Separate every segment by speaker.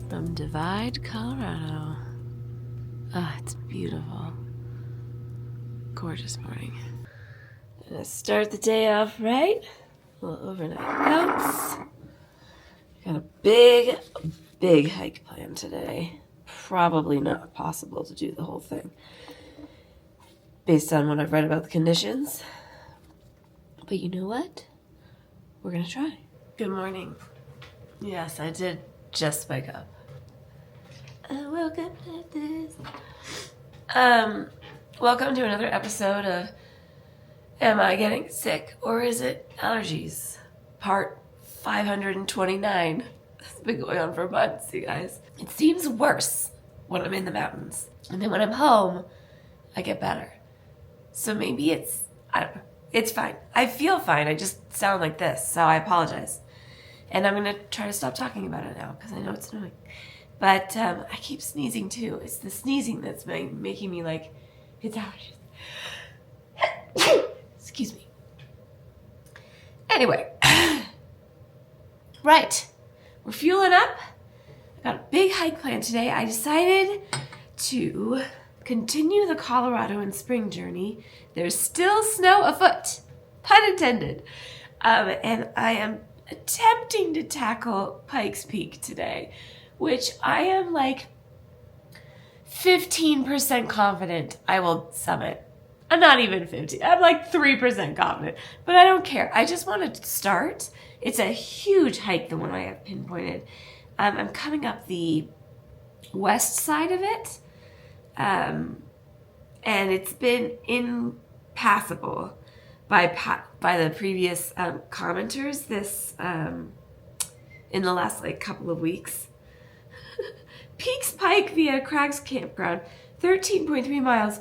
Speaker 1: From Divide, Colorado. Ah, it's beautiful. Gorgeous morning. Gonna start the day off right. A little overnight oats. Got a big hike planned today. Probably not possible to do the whole thing based on what I've read about the conditions. But you know what? We're gonna try. Good morning. Yes, I did just wake up. I woke up like this. Welcome to another episode of Am I Getting Sick or Is It Allergies? Part 529. It's been going on for months, you guys. It seems worse when I'm in the mountains. And then when I'm home, I get better. So maybe I don't know. It's fine. I feel fine. I just sound like this, so I apologize. And I'm going to try to stop talking about it now because I know it's annoying. But I keep sneezing too. It's the sneezing that's making me like, it's allergies. Excuse me. Anyway. Right. We're fueling up. I got a big hike planned today. I decided to continue the Colorado and spring journey. There's still snow afoot. Pun intended. And I am attempting to tackle Pikes Peak today, which I am like 15% confident I will summit. I'm not even 50. I'm like 3% confident, but I don't care. I just want to start. It's a huge hike, the one I have pinpointed. I'm coming up the west side of it, and it's been impassable by the previous commenters this in the last like couple of weeks. Peaks Pike via Crags Campground, 13.3 miles,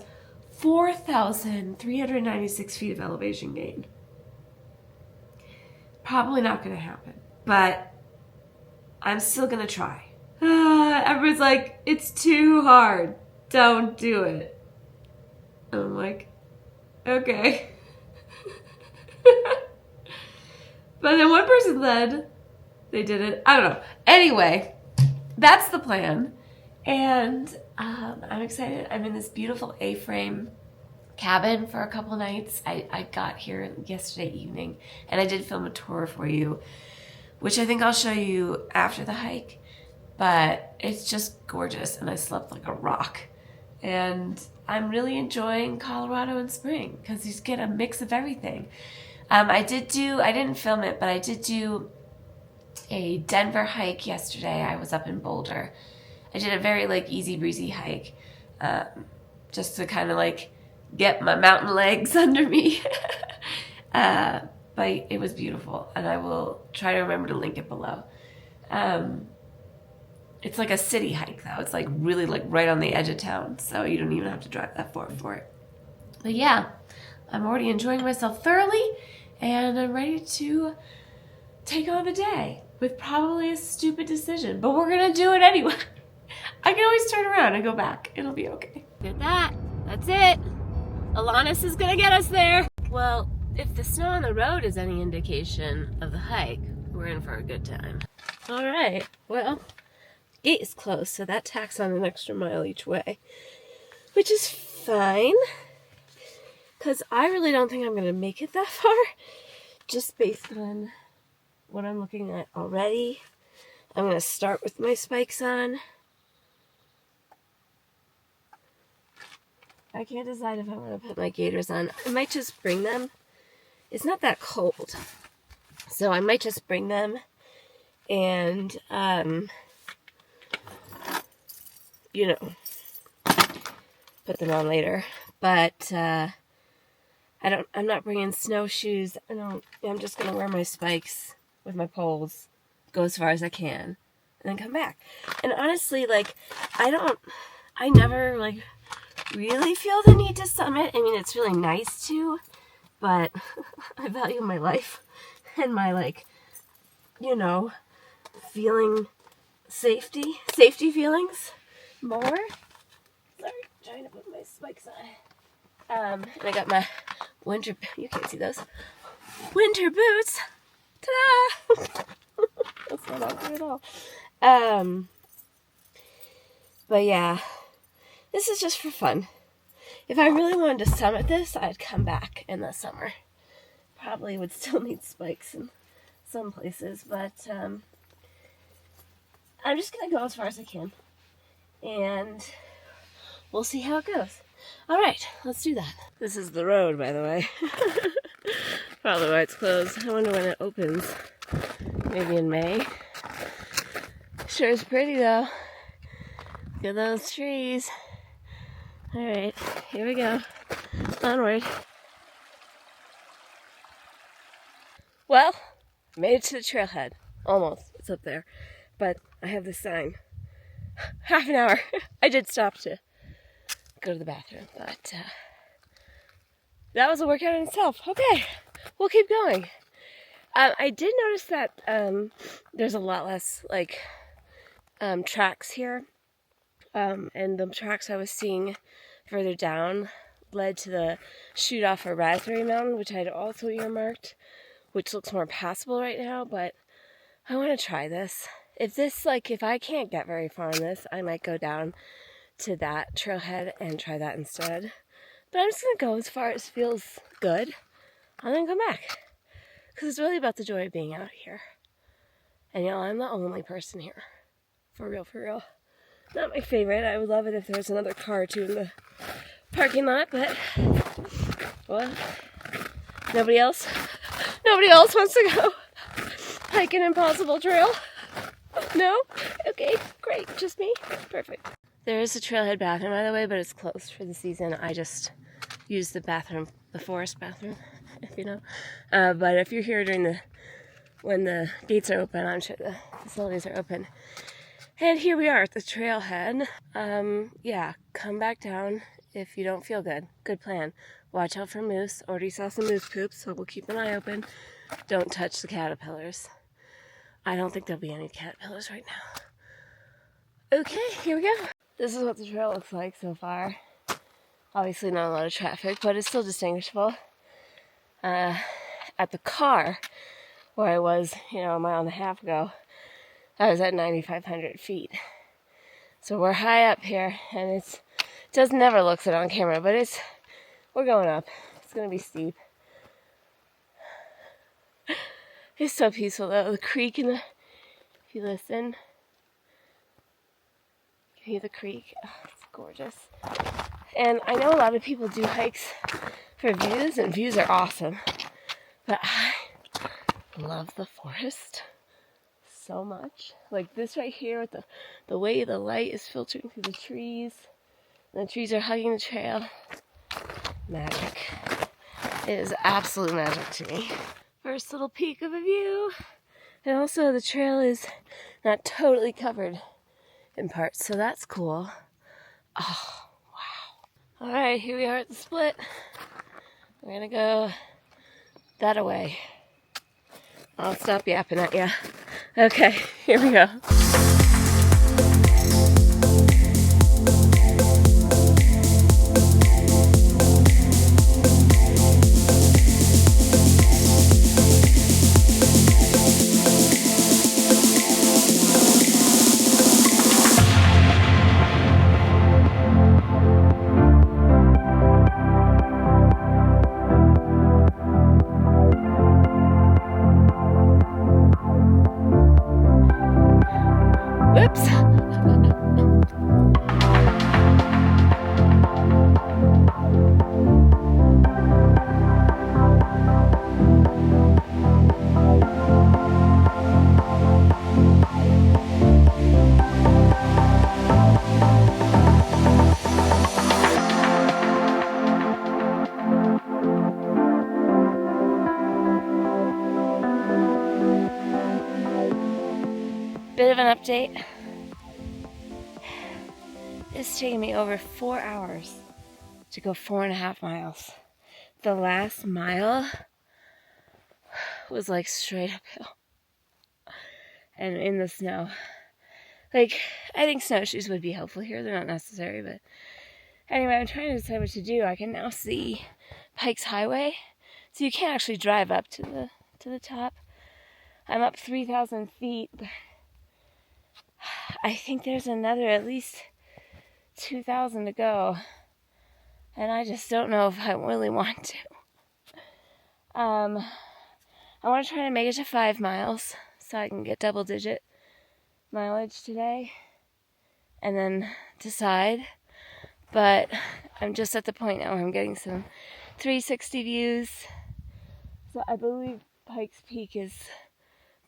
Speaker 1: 4,396 feet of elevation gain. Probably not going to happen, but I'm still going to try. Everyone's like, it's too hard. Don't do it. I'm like, okay. But then one person said they did it. I don't know. Anyway, that's the plan. And I'm excited. I'm in this beautiful A-frame cabin for a couple nights. I got here yesterday evening, and I did film a tour for you, which I think I'll show you after the hike. But it's just gorgeous, and I slept like a rock. And I'm really enjoying Colorado in spring because you get a mix of everything. I didn't film it, but I did do a Denver hike yesterday. I was up in Boulder. I did a very like easy breezy hike, just to kind of like get my mountain legs under me. But it was beautiful, and I will try to remember to link it below. It's like a city hike though. It's like really like right on the edge of town, so you don't even have to drive that far for it. But yeah, I'm already enjoying myself thoroughly, and I'm ready to take on the day with probably a stupid decision, but we're gonna do it anyway. I can always turn around and go back. It'll be okay. Did that. That's it. Alanis is gonna get us there. Well, if the snow on the road is any indication of the hike, we're in for a good time. All right. Well, gate is closed, so that tacks on an extra mile each way, which is fine, because I really don't think I'm gonna make it that far, just based on what I'm looking at already. I'm gonna start with my spikes on. I can't decide if I want to put my gaiters on. I might just bring them. It's not that cold, so I might just bring them and, you know, put them on later. But I'm not bringing snowshoes. I'm just gonna wear my spikes with my poles, go as far as I can, and then come back. And honestly, like, I never like really feel the need to summit. I mean, it's really nice to, but I value my life and my, like, you know, feeling safety feelings more. Sorry, trying to put my spikes on. And I got my winter, you can't see those, winter boots. Ta-da! That's not awkward at all. But yeah, this is just for fun. If I really wanted to summit this, I'd come back in the summer. Probably would still need spikes in some places, but I'm just going to go as far as I can. And we'll see how it goes. All right, let's do that. This is the road, by the way. Probably why it's closed. I wonder when it opens. Maybe in May. Sure is pretty, though. Look at those trees. All right, here we go. Onward. Well, made it to the trailhead. Almost. It's up there. But I have this sign. Half an hour. I did stop to go to the bathroom, but that was a workout in itself. Okay, we'll keep going. I did notice that there's a lot less like tracks here, and the tracks I was seeing further down led to the shoot off of Raspberry Mountain, which I had also earmarked, which looks more passable right now, but I want to try this. If I can't get very far on this, I might go down to that trailhead and try that instead. But I'm just going to go as far as feels good, and then come back. Because it's really about the joy of being out here. And I'm the only person here. For real, for real. Not my favorite. I would love it if there was another car or two in the parking lot, but well, nobody else wants to go hike an impossible trail. No? Okay, great. Just me? Perfect. There is a trailhead bathroom, by the way, but it's closed for the season. I just use the bathroom, the forest bathroom, if you know. But if you're here when the gates are open, I'm sure the facilities are open. And here we are at the trailhead. Yeah, come back down if you don't feel good. Good plan. Watch out for moose. Already saw some moose poops, so we'll keep an eye open. Don't touch the caterpillars. I don't think there'll be any caterpillars right now. Okay, here we go. This is what the trail looks like so far. Obviously not a lot of traffic, but it's still distinguishable. At the car, where I was, a mile and a half ago, I was at 9,500 feet. So we're high up here, and it does never looks it on camera, but we're going up. It's going to be steep. It's so peaceful though. The creek if you listen, you can hear the creek. Oh, it's gorgeous. And I know a lot of people do hikes for views, and views are awesome. But I love the forest so much. Like this right here with the way the light is filtering through the trees. And the trees are hugging the trail. Magic. It is absolute magic to me. First little peek of a view. And also the trail is not totally covered in parts, so that's cool. Oh, wow. Alright, here we are at the split. We're gonna go that way. I'll stop yapping at ya. Okay, here we go. Bit of an update. It's taking me over 4 hours to go 4.5 miles. The last mile was like straight uphill and in the snow. Like, I think snowshoes would be helpful here. They're not necessary, but anyway, I'm trying to decide what to do. I can now see Pikes Highway, so you can't actually drive up to the top. I'm up 3,000 feet. I think there's another at least 2,000 to go. And I just don't know if I really want to. I want to try to make it to 5 miles so I can get double-digit mileage today and then decide. But I'm just at the point now where I'm getting some 360 views. So I believe Pikes Peak is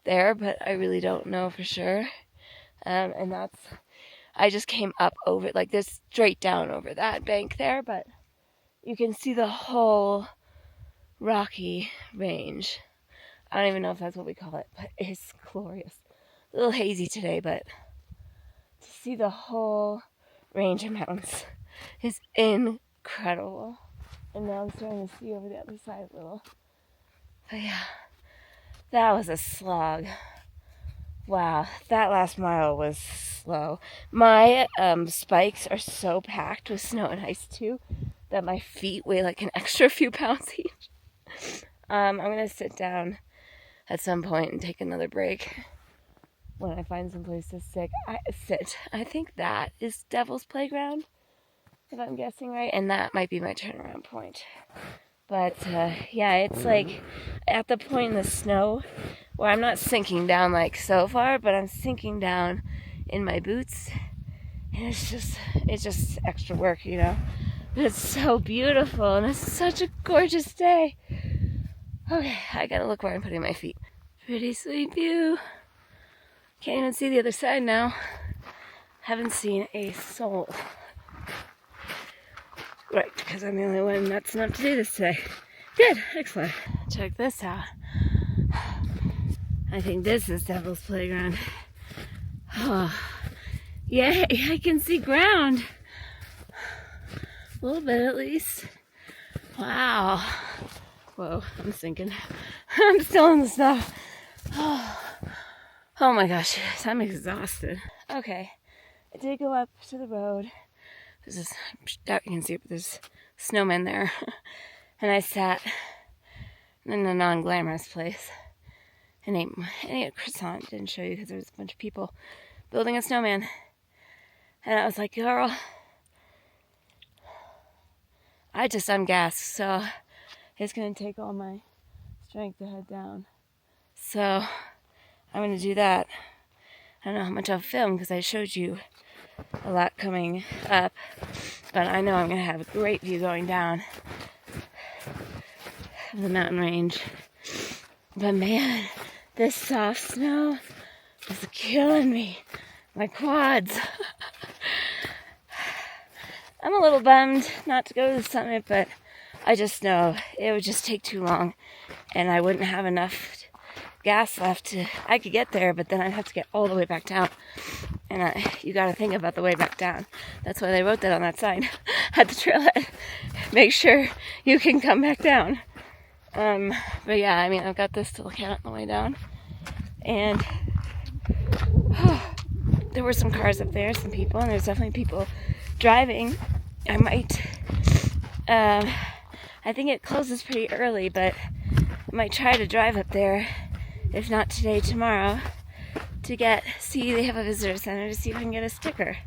Speaker 1: there, but I really don't know for sure. And that's, I just came up over, like this straight down over that bank there, but you can see the whole rocky range. I don't even know if that's what we call it, but it's glorious. A little hazy today, but to see the whole range of mountains is incredible. And now I'm starting to see over the other side a little. But yeah, that was a slog. Wow, that last mile was slow. My spikes are so packed with snow and ice too that my feet weigh like an extra few pounds each. I'm gonna sit down at some point and take another break when I find some place to sit. I think that is Devil's Playground, if I'm guessing right, and that might be my turnaround point. But yeah, it's like at the point in the snow where I'm not sinking down like so far, but I'm sinking down in my boots, and it's just extra work, you know. But it's so beautiful, and it's such a gorgeous day. Okay, I gotta look where I'm putting my feet. Pretty sweet view. Can't even see the other side now. Haven't seen a soul. Right, because I'm the only one nuts enough to do this today. Good, excellent. Check this out. I think this is Devil's Playground. Oh, yeah, I can see ground. A little bit at least. Wow. Whoa, I'm sinking. I'm still in the snow. Oh my gosh, guys, I'm exhausted. Okay, I did go up to the road. There's this, I doubt you can see it, but there's snowmen there. And I sat in a non-glamorous place and ate a croissant. Didn't show you because there was a bunch of people building a snowman. And I was like, girl, I'm gassed, so it's going to take all my strength to head down. So I'm going to do that. I don't know how much I'll film because I showed you a lot coming up, but I know I'm going to have a great view going down of the mountain range. But man, this soft snow is killing me. My quads. I'm a little bummed not to go to the summit, but I just know it would just take too long and I wouldn't have enough gas left I could get there, but then I'd have to get all the way back down. And you got to think about the way back down. That's why they wrote that on that sign at the trailhead. Make sure you can come back down. But yeah, I mean, I've got this to look at on the way down. And there were some cars up there, some people, and there's definitely people driving. I might, I think it closes pretty early, but I might try to drive up there, if not today, tomorrow, to see they have a visitor center, to see if I can get a sticker,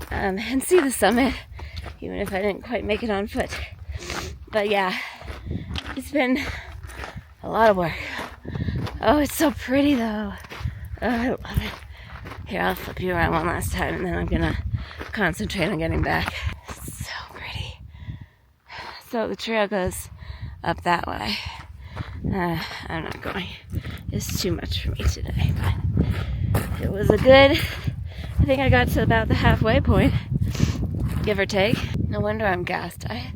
Speaker 1: and see the summit, even if I didn't quite make it on foot. But yeah, it's been a lot of work. Oh, it's so pretty though. Oh, I love it. Here, I'll flip you around one last time, and then I'm gonna concentrate on getting back. It's so pretty. So the trail goes up that way. I'm not going. It's too much for me today, but it was I think I got to about the halfway point, give or take. No wonder I'm gassed. I,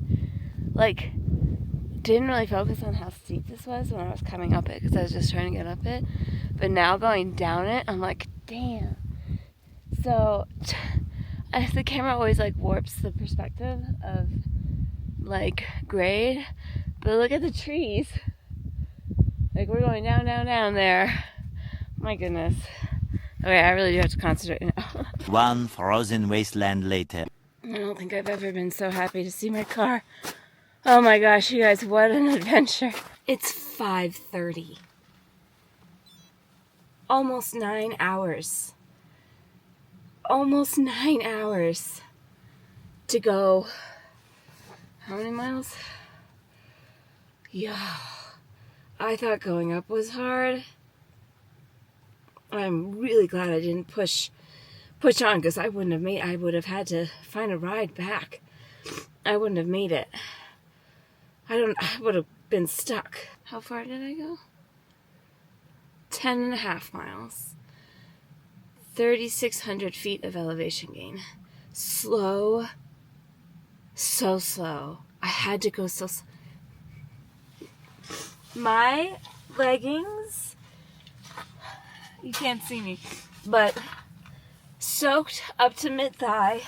Speaker 1: didn't really focus on how steep this was when I was coming up it, because I was just trying to get up it. But now going down it, I'm like, damn. So, the camera always, warps the perspective of, grade. But look at the trees. We're going down, down, down there. My goodness. Okay, I really do have to concentrate now.
Speaker 2: One frozen wasteland later.
Speaker 1: I don't think I've ever been so happy to see my car. Oh my gosh, you guys, what an adventure. It's 5:30. Almost 9 hours. Almost 9 hours. to go, how many miles? Yeah, I thought going up was hard. I'm really glad I didn't push on, because I would have had to find a ride back. I wouldn't have made it. I would have been stuck. How far did I go? 10.5 miles. 3,600 feet of elevation gain. Slow. So slow. I had to go so slow. My leggings, you can't see me, but soaked up to mid-thigh.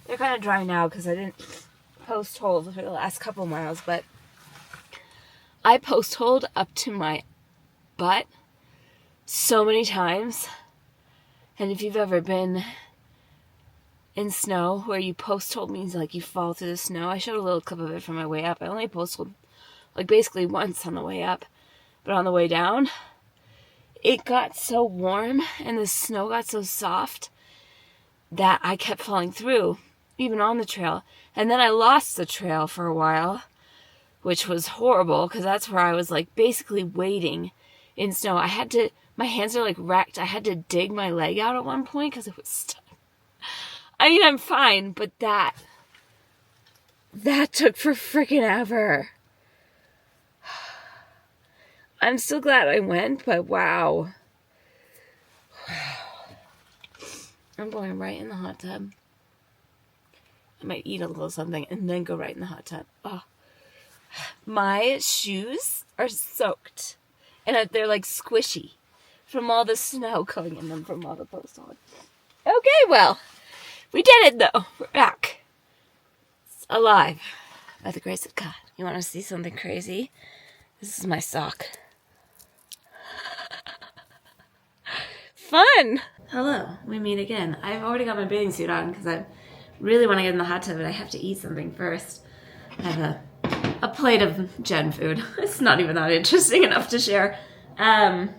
Speaker 1: They're kind of dry now because I didn't post-hold for the last couple miles, but I post-hold up to my butt so many times. And if you've ever been in snow where you post-hold means like you fall through the snow. I showed a little clip of it from my way up. I only post-hold like basically once on the way up, but on the way down, it got so warm and the snow got so soft that I kept falling through, even on the trail. And then I lost the trail for a while, which was horrible because that's where I was like basically wading in snow. My hands are like wrecked. I had to dig my leg out at one point because it was stuck. I mean, I'm fine, but that took for freaking ever. I'm still glad I went, but wow. I'm going right in the hot tub. I might eat a little something and then go right in the hot tub. Oh. My shoes are soaked. And they're like squishy from all the snow going in them from all the post-hold. Okay, well, we did it though. We're back. It's alive by the grace of God. You want to see something crazy? This is my sock. Fun! Hello, we meet again. I've already got my bathing suit on because I really want to get in the hot tub, but I have to eat something first. I have a plate of Gen food. It's not even that interesting enough to share. So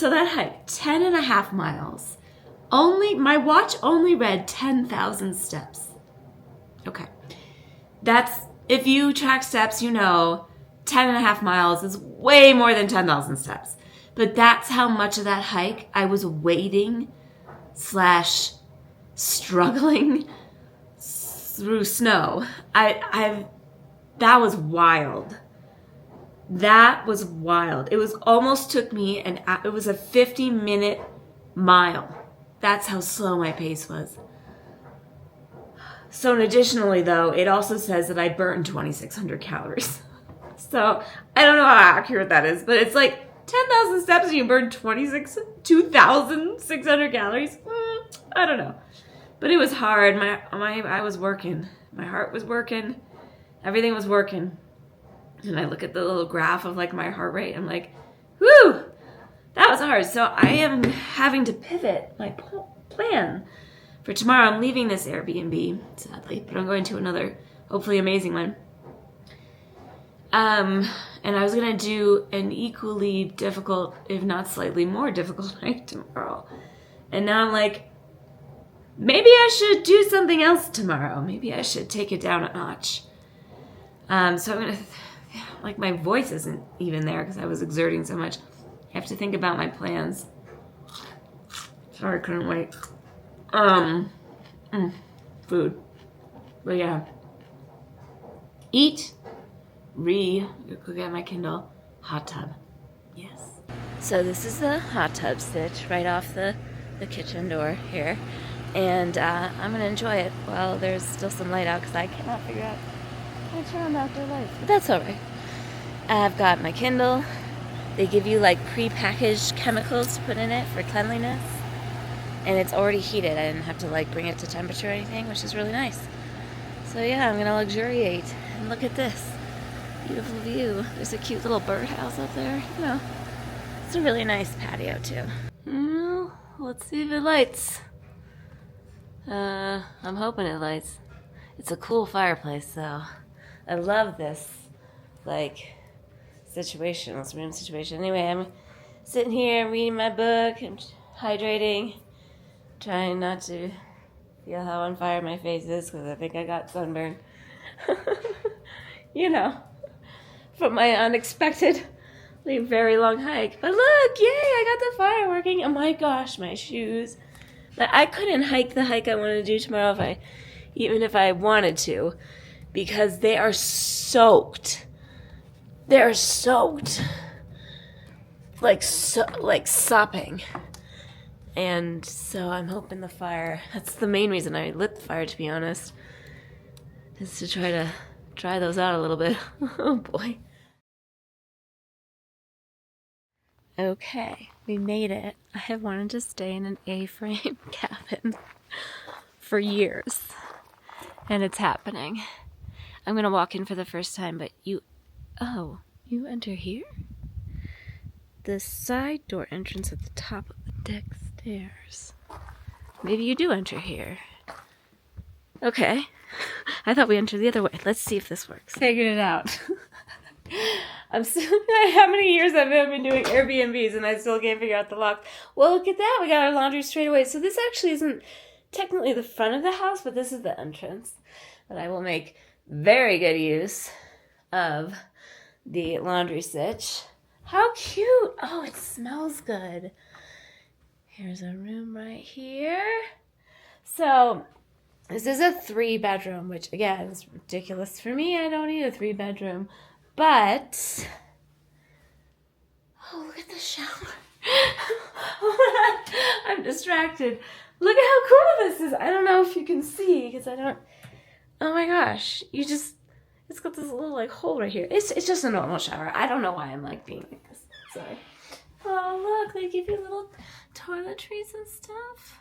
Speaker 1: that hike, 10.5 miles. My watch only read 10,000 steps. Okay. If you track steps, 10.5 miles is way more than 10,000 steps. But that's how much of that hike I was wading / struggling through snow. That was wild. That was wild. It was almost took me it was a 50-minute mile. That's how slow my pace was. So additionally, though, it also says that I burned 2,600 calories. So I don't know how accurate that is, but it's like 10,000 steps and you burn 2,600 calories. I don't know, but it was hard. I was working. My heart was working. Everything was working. And I look at the little graph of like my heart rate. I'm like, whoo, that was hard. So I am having to pivot my plan for tomorrow. I'm leaving this Airbnb, sadly, but I'm going to another, hopefully amazing one. And I was going to do an equally difficult, if not slightly more difficult hike tomorrow. And now I'm like, maybe I should do something else tomorrow. Maybe I should take it down a notch. So I'm going to, my voice isn't even there because I was exerting so much. I have to think about my plans. Sorry, I couldn't wait. Food. But yeah. Eat. Go get my Kindle. Hot tub. Yes. So this is the hot tub stitch right off the kitchen door here. And I'm going to enjoy it while there's still some light out because I cannot figure out how to turn on the outdoor lights. But that's alright. I've got my Kindle. They give you like pre-packaged chemicals to put in it for cleanliness. And it's already heated. I didn't have to bring it to temperature or anything, which is really nice. So yeah, I'm going to luxuriate. And look at this. Beautiful view. There's a cute little birdhouse up there. It's a really nice patio too. Well, let's see if it lights. I'm hoping it lights. It's a cool fireplace though. I love this, situation, this room situation. Anyway, sitting here reading my book and hydrating, trying not to feel how on fire my face is because I think I got sunburn. You know, from my unexpectedly very long hike. But look, yay, I got the fire working. Oh my gosh, my shoes. I couldn't hike the hike I want to do tomorrow even if I wanted to, because they are soaked. They're soaked. Like sopping. And so I'm hoping the fire, that's the main reason I lit the fire, to be honest, is to try to dry those out a little bit. Oh boy. Okay, we made it. I have wanted to stay in an A-frame cabin for years, and it's happening. I'm gonna walk in for the first time, but you enter here? The side door entrance at the top of the deck stairs. Maybe you do enter here. Okay. I thought we entered the other way. Let's see if this works. Figured it out. How many years I've been doing Airbnbs and I still can't figure out the lock. Well, look at that. We got our laundry straight away. So this actually isn't technically the front of the house, but this is the entrance. But I will make very good use of the laundry stitch. How cute. Oh, it smells good. Here's a room right here. So this is a 3-bedroom, which again is ridiculous for me. I don't need a 3-bedroom. But, oh, look at the shower. I'm distracted. Look at how cool this is. I don't know if you can see, because I don't, oh my gosh. It's got this little like hole right here. It's just a normal shower. I don't know why I'm like being like this. Sorry. Oh, look, they give you little toiletries and stuff.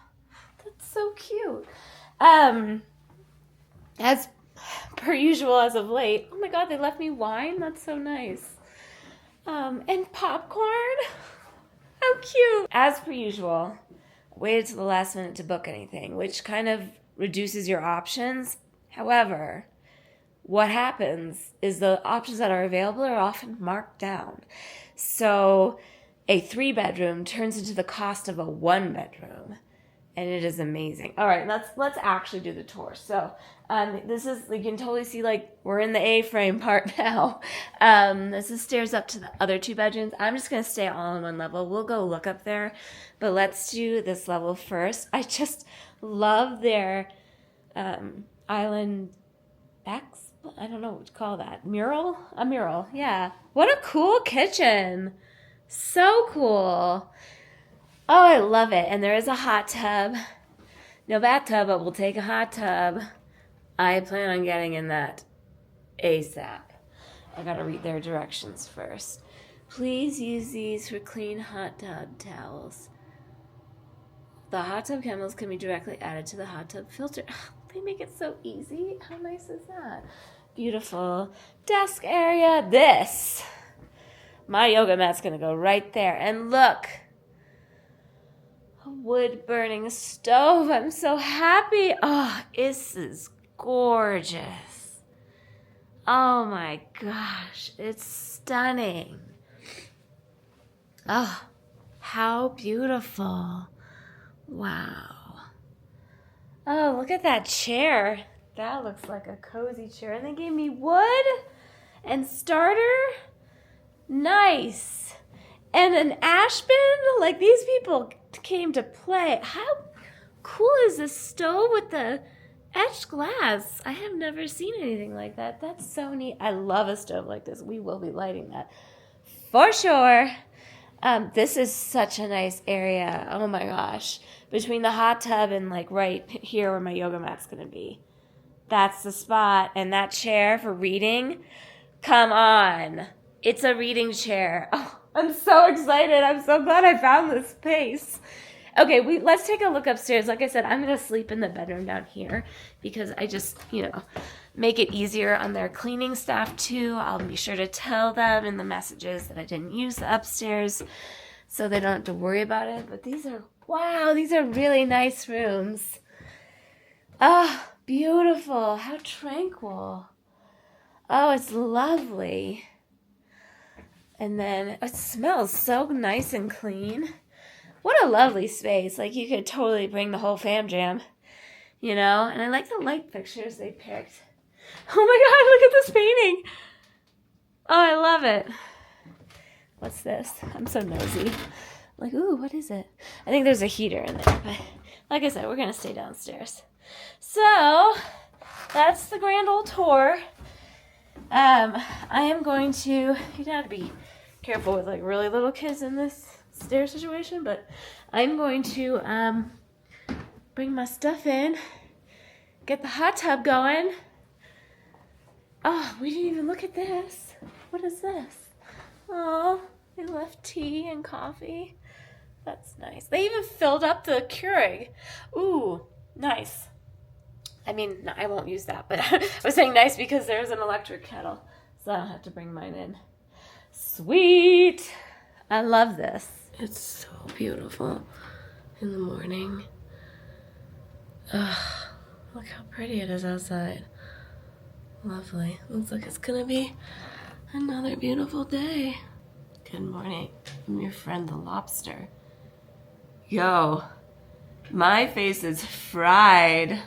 Speaker 1: That's so cute. As per usual as of late. Oh my god, they left me wine? That's so nice. And popcorn? How cute. As per usual, waited to the last minute to book anything, which kind of reduces your options. However, what happens is the options that are available are often marked down. So a 3-bedroom turns into the cost of a 1-bedroom. And it is amazing. All right, let's actually do the tour. So this is, you can totally see like we're in the A-frame part now. This is stairs up to the other 2 bedrooms. I'm just going to stay all in one level. We'll go look up there. But let's do this level first. I just love their island backs. I don't know what to call that. Mural? A mural, yeah. What a cool kitchen. So cool. Oh, I love it. And there is a hot tub. No bathtub, but we'll take a hot tub. I plan on getting in that ASAP. I gotta read their directions first. Please use these for clean hot tub towels. The hot tub chemicals can be directly added to the hot tub filter. They make it so easy. How nice is that? Beautiful desk area. My yoga mat's gonna go right there. And look. Wood-burning stove. I'm so happy. Oh, this is gorgeous. Oh my gosh, it's stunning. Oh, how beautiful. Wow. Oh, look at that chair. That looks like a cozy chair. And they gave me wood and starter. Nice. And an ash bin. Like, these people came to play. How cool is this stove with the etched glass? I have never seen anything like that. That's so neat. I love a stove like this. We will be lighting that for sure. This is such a nice area. Oh my gosh. Between the hot tub and like right here where my yoga mat's going to be. That's the spot. And that chair for reading. Come on. It's a reading chair. Oh, I'm so excited. I'm so glad I found this space. Okay, let's take a look upstairs. Like I said, I'm going to sleep in the bedroom down here because I just, make it easier on their cleaning staff too. I'll be sure to tell them in the messages that I didn't use the upstairs so they don't have to worry about it. But these are really nice rooms. Oh, beautiful. How tranquil. Oh, it's lovely. And then it smells so nice and clean. What a lovely space. Like, you could totally bring the whole fam jam, you know? And I like the light fixtures they picked. Oh my god, look at this painting. Oh, I love it. What's this? I'm so nosy. Like, ooh, what is it? I think there's a heater in there, but like I said, we're gonna stay downstairs. So, that's the grand old tour. I am going to, you gotta be careful with like really little kids in this stair situation, but I'm going to bring my stuff in, get the hot tub going. Oh, we didn't even look at this. What is this? Oh, they left tea and coffee. That's nice. They even filled up the Keurig. Ooh, nice. I mean, no, I won't use that, but I was saying nice because there's an electric kettle, so I don't have to bring mine in. Sweet! I love this. It's so beautiful in the morning. Ugh, look how pretty it is outside. Lovely. Looks like it's gonna be another beautiful day. Good morning. I'm your friend the lobster. Yo, my face is fried.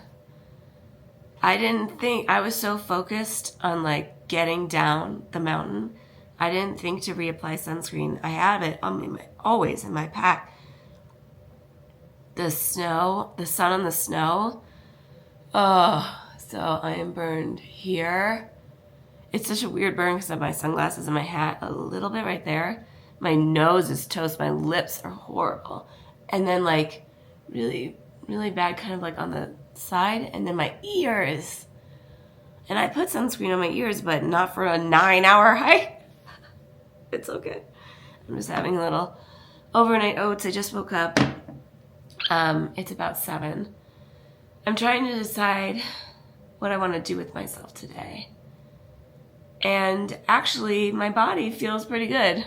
Speaker 1: I didn't think, I was so focused on like getting down the mountain. I didn't think to reapply sunscreen. I have it on me, always in my pack. The snow, the sun on the snow. Oh, so I am burned here. It's such a weird burn because I have my sunglasses and my hat a little bit right there. My nose is toast. My lips are horrible. And then like really, really bad kind of like on the side. And then my ears. And I put sunscreen on my ears, but not for a 9-hour hike. It's okay. I'm just having a little overnight oats. I just woke up. It's about 7. I'm trying to decide what I want to do with myself today. And actually, my body feels pretty good.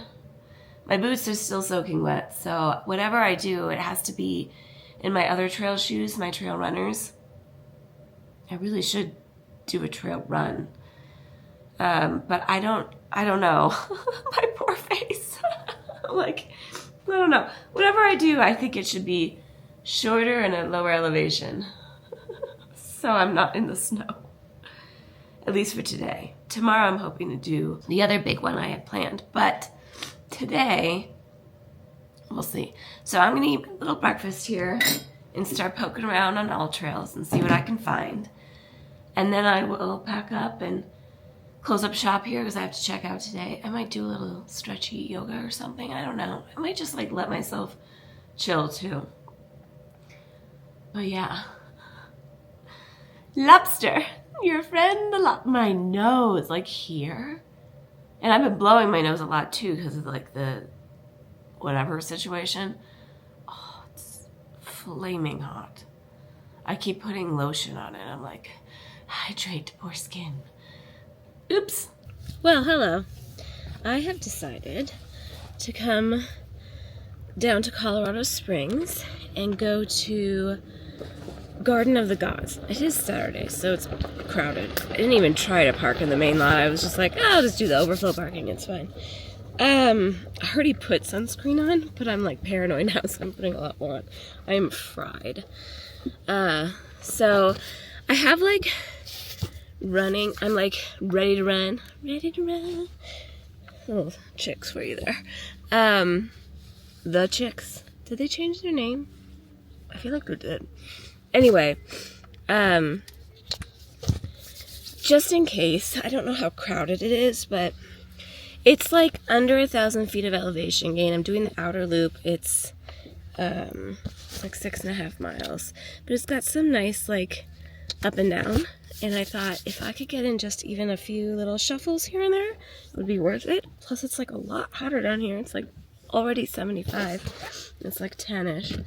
Speaker 1: My boots are still soaking wet, so whatever I do, it has to be in my other trail shoes, my trail runners. I really should do a trail run. But I don't know. My poor face. Like, I don't know. Whatever I do, I think it should be shorter and at lower elevation. So I'm not in the snow. At least for today. Tomorrow I'm hoping to do the other big one I had planned. But today, we'll see. So I'm gonna eat a little breakfast here and start poking around on all trails and see what I can find. And then I will pack up and close up shop here because I have to check out today. I might do a little stretchy yoga or something. I don't know. I might just like let myself chill too. But yeah. Lobster, your friend the my nose, like here. And I've been blowing my nose a lot too because of like the whatever situation. Oh, it's flaming hot. I keep putting lotion on it. I'm like, hydrate poor skin. Oops. Well, hello. I have decided to come down to Colorado Springs and go to Garden of the Gods. It is Saturday, so it's crowded. I didn't even try to park in the main lot. I was just like, I'll just do the overflow parking. It's fine. I already put sunscreen on, but I'm like paranoid now, so I'm putting a lot more on. I am fried. So I have like running. I'm like ready to run. Ready to run. Little chicks, were you there? The chicks. Did they change their name? I feel like they did. Anyway, just in case, I don't know how crowded it is, but it's like under 1,000 feet of elevation gain. I'm doing the outer loop. It's like 6.5 miles, but it's got some nice like up and down. And I thought if I could get in just even a few little shuffles here and there, it would be worth it. Plus, it's like a lot hotter down here. It's like already 75. It's like 10-ish.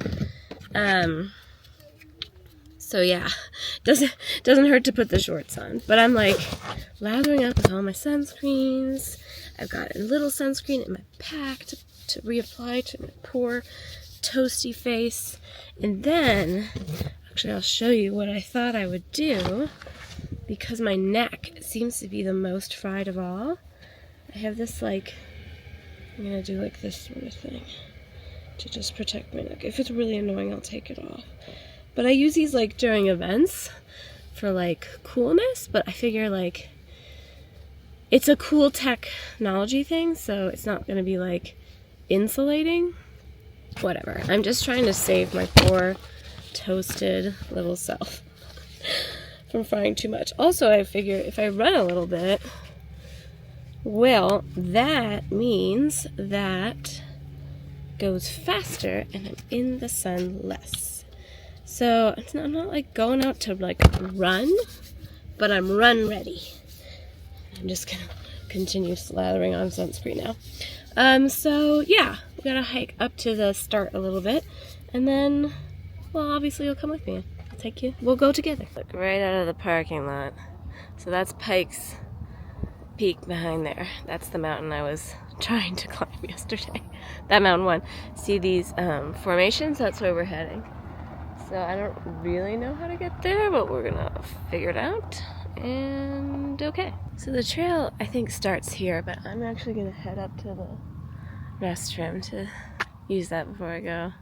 Speaker 1: So yeah, doesn't hurt to put the shorts on. But I'm like lathering up with all my sunscreens. I've got a little sunscreen in my pack to reapply to my poor toasty face. And then, actually I'll show you what I thought I would do because my neck seems to be the most fried of all. I have this like I'm gonna do like this sort of thing to just protect my neck. If it's really annoying, I'll take it off. But I use these like during events for like coolness, but I figure like it's a cool technology thing, so it's not gonna be like insulating. Whatever. I'm just trying to save my poor toasted little self from frying too much. Also, I figure if I run a little bit, well, that means that goes faster and I'm in the sun less. So I'm not like going out to like run, but I'm run ready. I'm just gonna continue slathering on sunscreen now. So yeah, we gotta hike up to the start a little bit, and then, well, obviously you'll come with me. I'll take you. We'll go together. Look right out of the parking lot. So that's Pikes Peak behind there. That's the mountain I was trying to climb yesterday. That mountain one. See these formations? That's where we're heading. So I don't really know how to get there, but we're gonna figure it out. And okay. So the trail I think starts here, but I'm actually gonna head up to the restroom to use that before I go.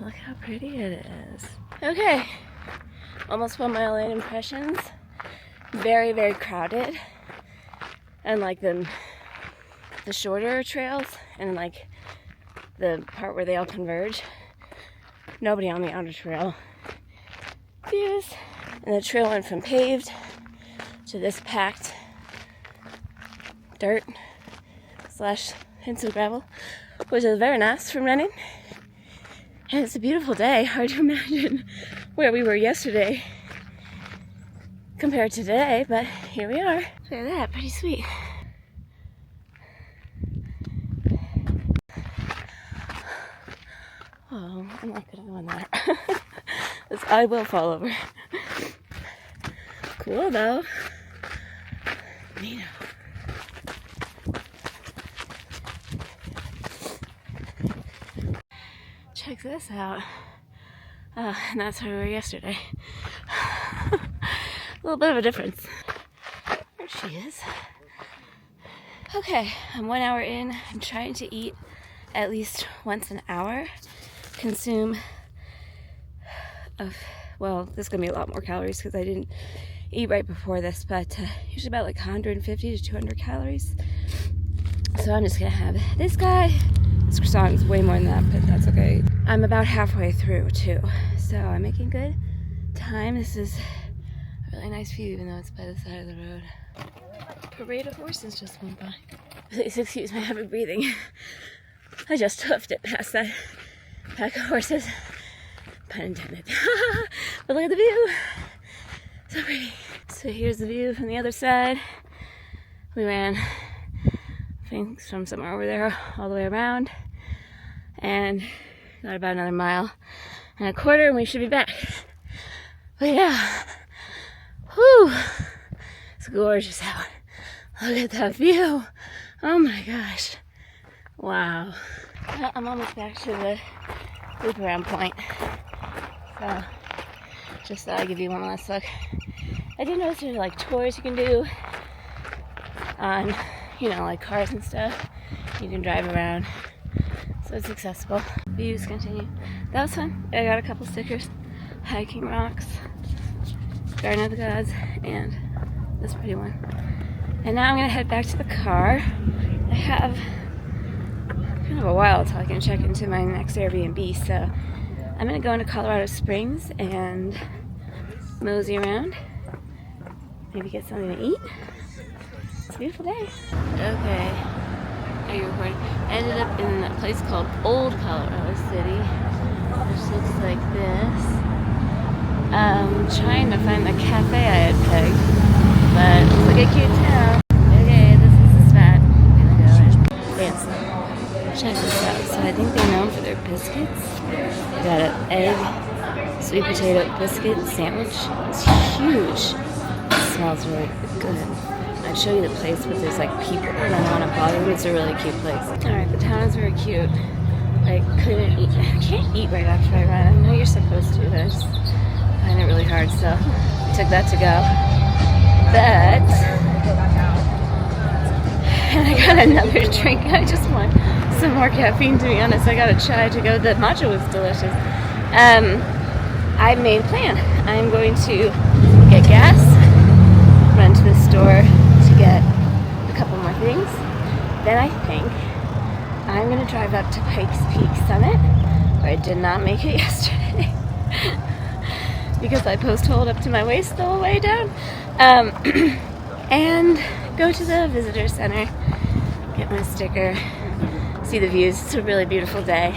Speaker 1: Look how pretty it is. Okay. Almost 1 mile in impressions. Very, very crowded. And like the shorter trails and like the part where they all converge, nobody on the outer trail views. And the trail went from paved to this packed dirt / hints of gravel, which is very nice for running. And it's a beautiful day. Hard to imagine where we were yesterday compared to today, but here we are. Look at that, pretty sweet. Oh, I'm not gonna go in there. I will fall over. Cool though. Neato. Check this out. And that's where we were yesterday. A little bit of a difference. There she is. Okay, I'm 1 hour in. I'm trying to eat at least once an hour. Consume well, this is gonna be a lot more calories because I didn't eat right before this, but usually about like 150 to 200 calories. So I'm just gonna have this guy. This croissant is way more than that, but that's okay. I'm about halfway through too, so I'm making good time. This is a really nice view, even though it's by the side of the road. Parade of horses just went by. Please excuse my heavy breathing. I just hoofed it past that pack of horses. Pun intended. But look at the view. So pretty. So here's the view from the other side. We ran things from somewhere over there all the way around. And got about another 1.25 miles, and we should be back. But yeah. Whew. It's gorgeous out. Look at that view. Oh my gosh. Wow. Well, I'm almost back to the loop around point. So, just thought I'd give you one last look. I did notice there are like tours you can do on, like cars and stuff. You can drive around. So it's accessible. Views continue. That was fun. I got a couple stickers. Hiking rocks, Garden of the Gods, and this pretty one. And now I'm gonna head back to the car. I have kind of a while until I can check into my next Airbnb, so I'm gonna go into Colorado Springs and mosey around. Maybe get something to eat. It's a beautiful day. Okay. Are you recording? I ended up in a place called Old Colorado City, which looks like this. Trying to find the cafe I had pegged, but it's like a cute town. Okay, this is the spot. I'm gonna go and dance. Check this out. So I think they're known for their biscuits. They got an egg, sweet potato biscuit sandwich. It's huge. It smells really good. I'd show you the place, but there's like people and I don't want to bother them. It's a really cute place. Alright, the town is very cute. I couldn't eat. I can't eat right after I run. I know you're supposed to, but I just find it really hard, so I took that to go. But
Speaker 3: And I got another drink. I just want some more caffeine, to be honest. I got a chai to go. The matcha was delicious. I made a plan. I'm going to get gas, run to the store to get a couple more things. Then I think I'm going to drive up to Pikes Peak Summit, where I did not make it yesterday because I post-holed up to my waist the whole way down, and go to the visitor center, get my sticker, see the views. It's a really beautiful day.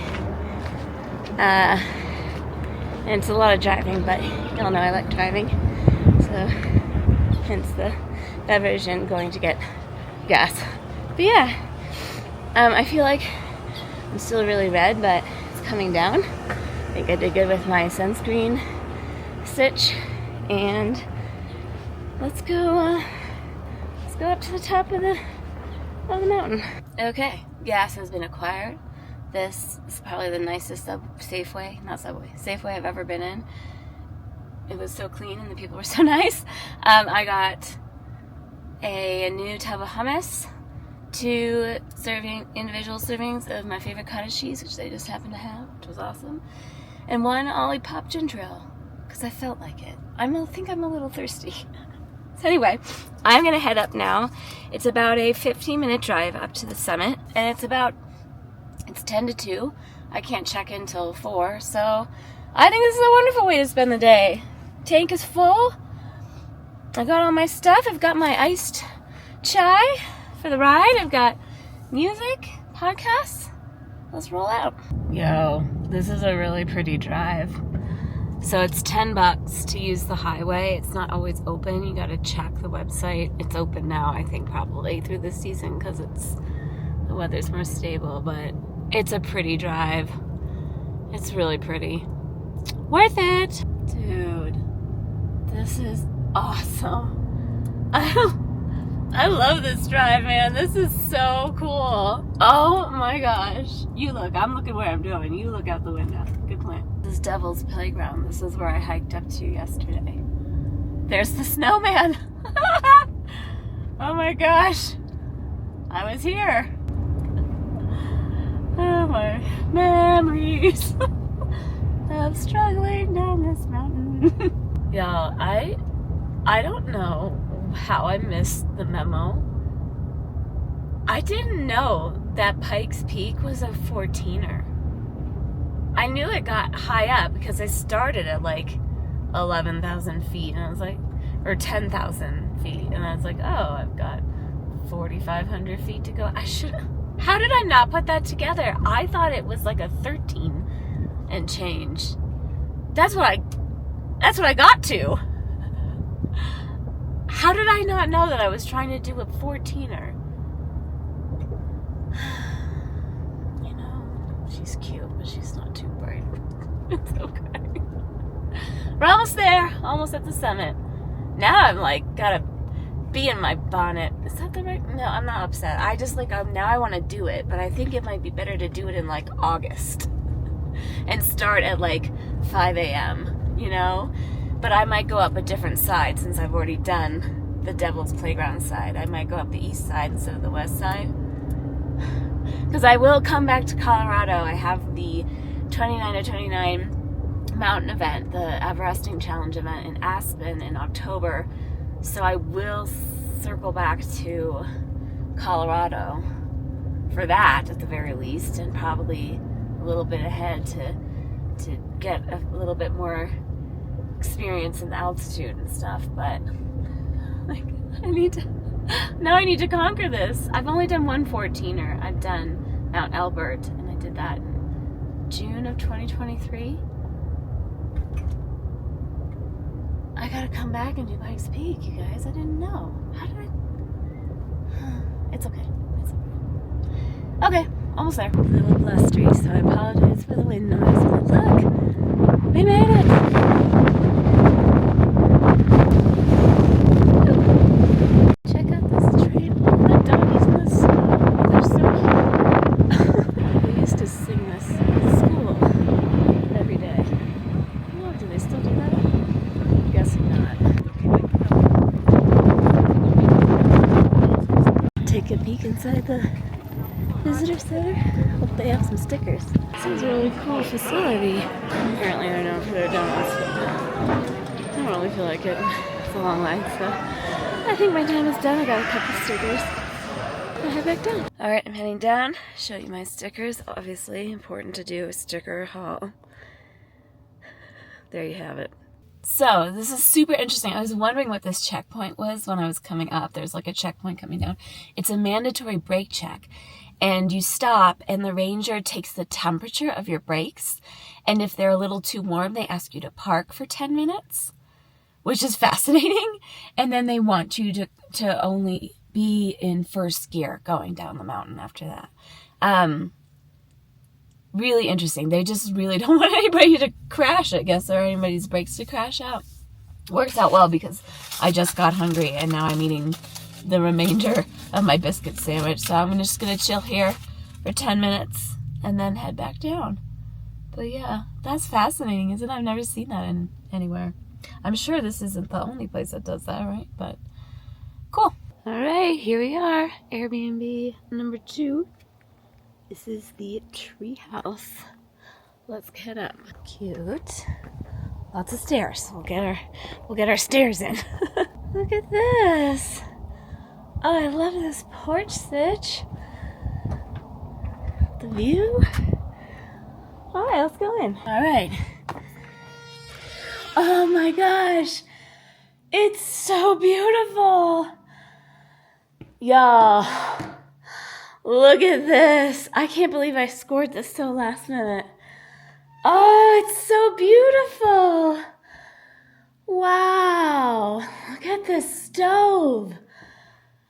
Speaker 3: And it's a lot of driving, but y'all know I like driving, so hence the beverage and going to get gas. But yeah, I feel like I'm still really red, but it's coming down. I think I did good with my sunscreen stitch, and let's go up to the top of the mountain. Okay, gas has been acquired. This is probably the nicest Safeway I've ever been in. It was so clean and the people were so nice. I got a new tub of hummus, 2 individual servings of my favorite cottage cheese, which they just happened to have, which was awesome, and 1 Olipop ginger ale, because I felt like it. I think I'm a little thirsty. So anyway, I'm going to head up now. It's about a 15-minute drive up to the summit, and it's 10 to 2. I can't check in till 4, so I think this is a wonderful way to spend the day. Tank is full. I got all my stuff. I've got my iced chai for the ride. I've got music, podcasts. Let's roll out. Yo, this is a really pretty drive. So it's $10 to use the highway. It's not always open. You gotta check the website. It's open now, I think, probably through the season because the weather's more stable, but it's a pretty drive. It's really pretty. Worth it! Dude, this is awesome. I love this drive, man. This is so cool. Oh my gosh. You look, I'm looking where I'm doing. You look out the window. Good plan. This is Devil's Playground. This is where I hiked up to yesterday. There's the snowman. Oh my gosh. I was here. Oh, my memories of struggling down this mountain. Y'all, I don't know how I missed the memo. I didn't know that Pikes Peak was a 14er. I knew it got high up because I started at like 11,000 feet, and I was like, or 10,000 feet, and I was like, oh, I've got 4,500 feet to go. How did I not put that together? I thought it was like a 13 and change. That's what I got to. How did I not know that I was trying to do a 14er? You know, she's cute, but she's not too bright. It's okay. We're almost there. Almost at the summit. Now I'm like, gotta be in my bonnet. Is that the right? No, I'm not upset. I just like, now I want to do it, but I think it might be better to do it in like August and start at like 5 a.m., you know? But I might go up a different side since I've already done the Devil's Playground side. I might go up the east side instead of the west side. Because I will come back to Colorado. I have the 29 to 29 mountain event, the Everesting Challenge event in Aspen in October. So I will circle back to Colorado for that at the very least, and probably a little bit ahead to get a little bit more experience in altitude and stuff. But like, I need to conquer this. I've only done one 14er. I've done Mount Elbert, and I did that in June of 2023. I gotta come back and do Pikes Peak, you guys. I didn't know. How did I? It's okay. It's okay. Okay, almost there. A little blustery, so I apologize for the wind noise. But look, we made it. Check out this train. All the doggies in the snow. They're so cute. We used to sing this at school every day. Oh, do they still do that? I'm guessing not. Take a peek inside they have some stickers. This is a really cool facility. Apparently they're known for their donuts, but I don't really feel like it. It's a long line, so I think my time is done. I got a couple stickers. I'll head back down. Alright, I'm heading down. Show you my stickers. Obviously, important to do a sticker haul. There you have it. So, this is super interesting. I was wondering what this checkpoint was when I was coming up. There's like a checkpoint coming down. It's a mandatory brake check. And you stop, and the ranger takes the temperature of your brakes. And if they're a little too warm, they ask you to park for 10 minutes, which is fascinating. And then they want you to only be in first gear going down the mountain after that. Really interesting. They just really don't want anybody to crash, I guess, or anybody's brakes to crash out. Works out well because I just got hungry and now I'm eating the remainder of my biscuit sandwich. So I'm just going to chill here for 10 minutes and then head back down. But yeah, that's fascinating, isn't it? I've never seen that anywhere. I'm sure this isn't the only place that does that, right? But cool. All right, here we are. Airbnb number 2. This is the tree house. Let's head up. Cute. Lots of stairs. We'll get our stairs in. Look at this. Oh, I love this porch stitch. The view. All right, let's go in. All right. Oh my gosh. It's so beautiful. Y'all. Look at this. I can't believe I scored this so last minute. Oh, it's so beautiful. Wow. Look at this stove.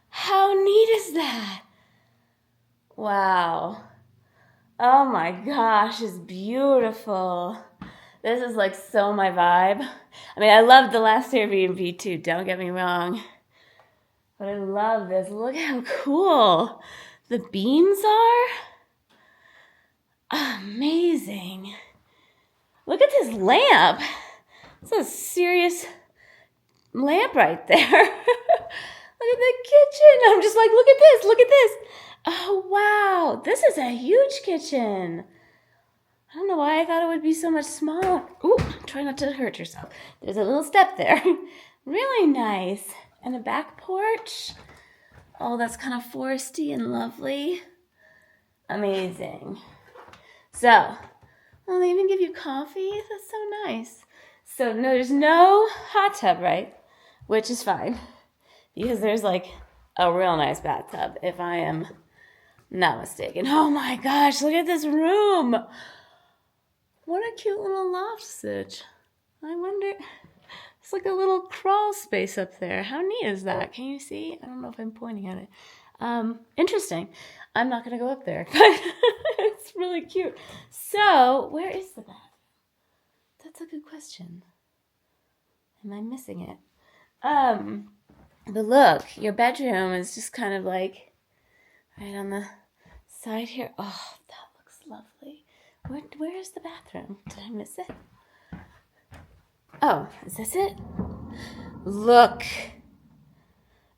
Speaker 3: How neat is that? Wow. Oh my gosh, it's beautiful. This is like so my vibe. I mean, I loved the last Airbnb too, don't get me wrong. But I love this. Look how cool the beams are. Amazing. Look at this lamp. It's a serious lamp right there. Look at the kitchen. I'm just like, look at this, look at this. Oh, wow. This is a huge kitchen. I don't know why I thought it would be so much smaller. Ooh, try not to hurt yourself. There's a little step there. Really nice. And a back porch. Oh, that's kind of foresty and lovely. Amazing. So, well, they even give you coffee. That's so nice. So, no, there's no hot tub, right? Which is fine. Because there's like a real nice bathtub, if I am not mistaken. Oh my gosh, look at this room. What a cute little loft stitch. I wonder, it's like a little crawl space up there. How neat is that? Can you see? I don't know if I'm pointing at it. Interesting. I'm not going to go up there, but it's really cute. So, where is the bathroom? That's a good question. Am I missing it? But look, your bedroom is just kind of like right on the side here. Oh, that looks lovely. Where is the bathroom? Did I miss it? Oh, is this it? Look.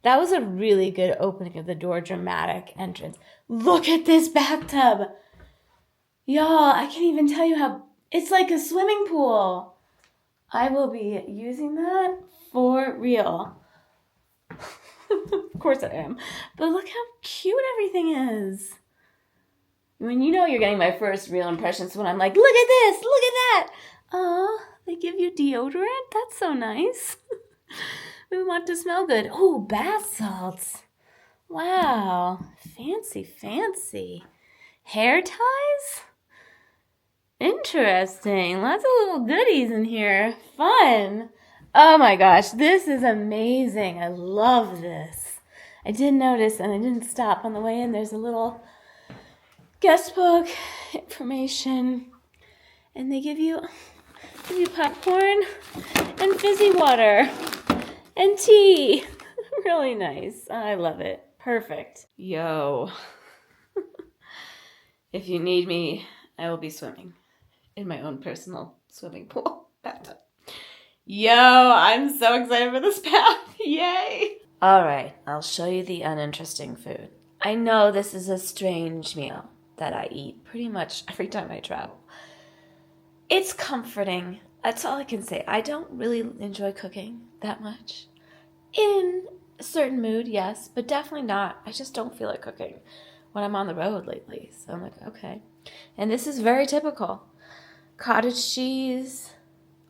Speaker 3: That was a really good opening of the door, dramatic entrance. Look at this bathtub. Y'all, I can't even tell you how... It's like a swimming pool. I will be using that for real. Of course I am. But look how cute everything is. When you know you're getting my first real impressions when I'm like, look at this, look at that. Oh, they give you deodorant? That's so nice. We want to smell good. Oh, bath salts. Wow. Fancy, fancy. Hair ties? Interesting. Lots of little goodies in here. Fun. Oh my gosh, this is amazing. I love this. I did notice, and I didn't stop on the way in, there's a little guest book, information, and they give you popcorn and fizzy water and tea. Really nice. I love it. Perfect. Yo. If you need me, I will be swimming in my own personal swimming pool bathtub. Yo, I'm so excited for this bath. Yay. All right, I'll show you the uninteresting food. I know this is a strange meal.
Speaker 1: that I eat pretty much every time I travel. It's comforting. That's all I can say. I don't really enjoy cooking that much. In a certain mood, yes, but definitely not. I just don't feel like cooking when I'm on the road lately. So I'm like, okay. And this is very typical. Cottage cheese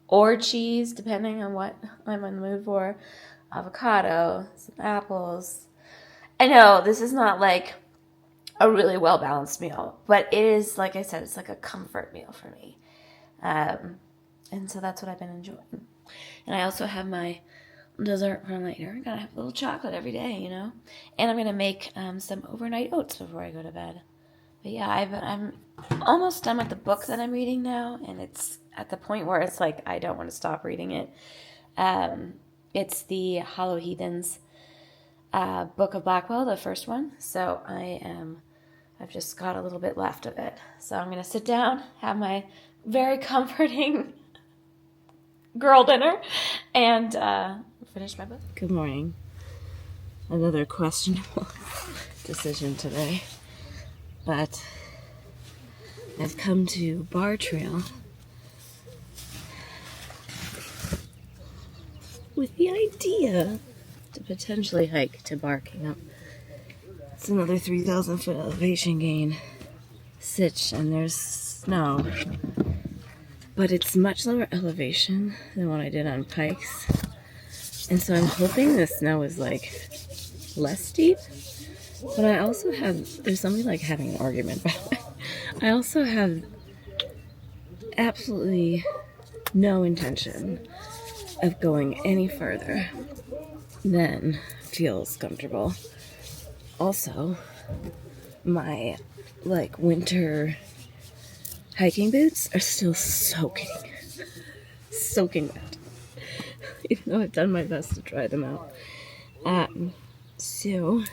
Speaker 1: or cheese, depending on what I'm in the mood for. Avocado, some apples. I know this is not like a really well-balanced meal, but it is, like I said, it's like a comfort meal for me. And so that's what I've been enjoying. And I also have my dessert for later. I'm gonna have a little chocolate every day, you know. And I'm gonna make some overnight oats before I go to bed. But yeah, I'm almost done with the book that I'm reading now, and it's at the point where it's like I don't want to stop reading it. It's the Hollow Heathens Book of Blackwell, the first one. So I've just got a little bit left of it. So I'm gonna sit down, have my very comforting girl dinner, and finish my book.
Speaker 3: Good morning. Another questionable decision today. But I've come to Barr Trail with the idea to potentially hike to Barr Camp. It's another 3,000 foot elevation gain sitch, and there's snow. But it's much lower elevation than what I did on Pikes. And so I'm hoping the snow is like less steep. But I also have, there's something like having an argument, by the way. I also have absolutely no intention of going any further than feels comfortable. Also, my like winter hiking boots are still soaking wet, even though I've done my best to dry them out. So